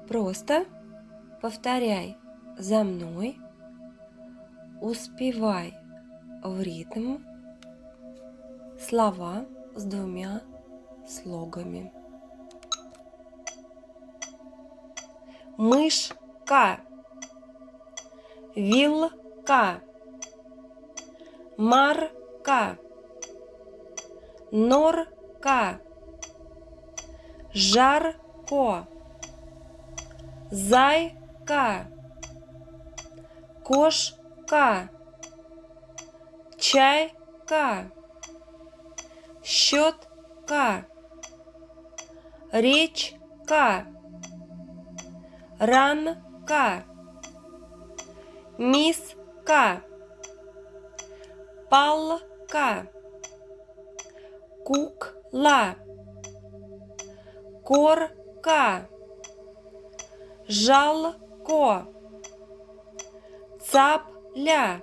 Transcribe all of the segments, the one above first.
Просто повторяй за мной, успевай в ритм слова с двумя слогами. Мышка, вилка, марка, норка, жарко, зайка, кошка, чайка, щетка, речка, ранка, миска, палка, кукла, корка, жалко, цапля,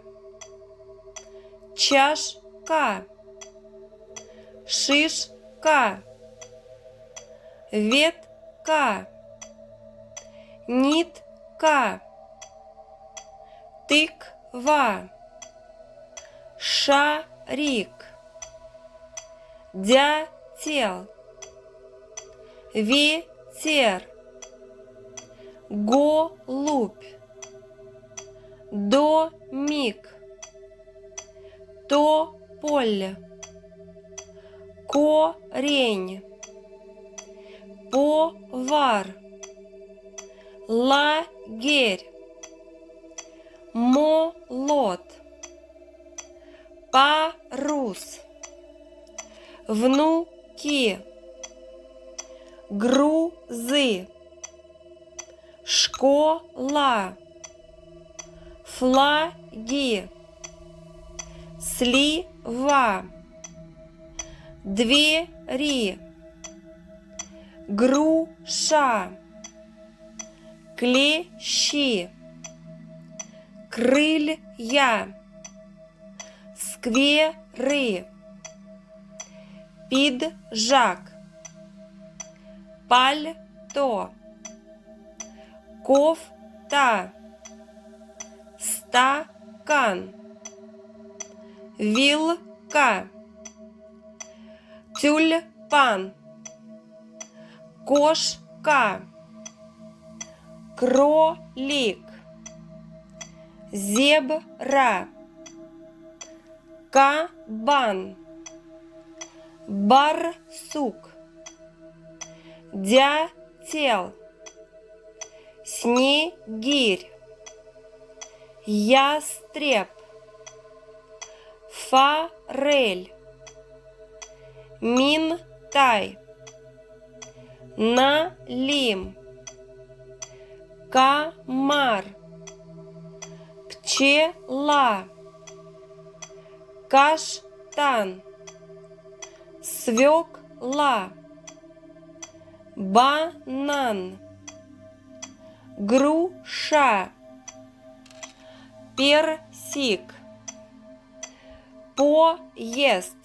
чашка, шишка, ветка, нитка, тыква, шарик, дятел, ветер, голубь, домик, тополь, корень, повар, лагерь, молот, парус, внуки, грузы, школа, флаги, слива, двери, груша, клещи, крылья, скверы, пиджак, пальто, кофта, стакан, вилка, тюльпан, кошка, кролик, зебра, кабан, барсук, дятел, снегирь, ястреб, форель, минтай, налим, комар, пчела, каштан, свекла, банан, груша, персик, поезд,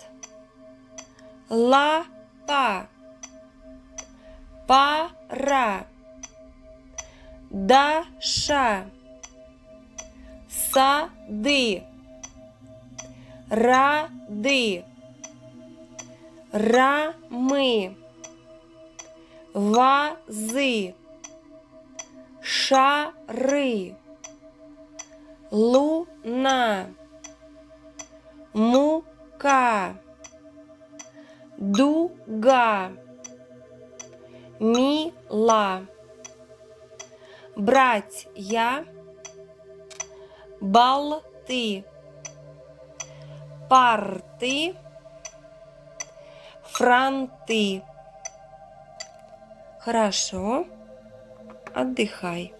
лапа, пара, Даша, сады, рады, рамы, вазы, шары, луна, мука, дуга, мила, братья, болты, парты, фронты. Хорошо, отдыхай.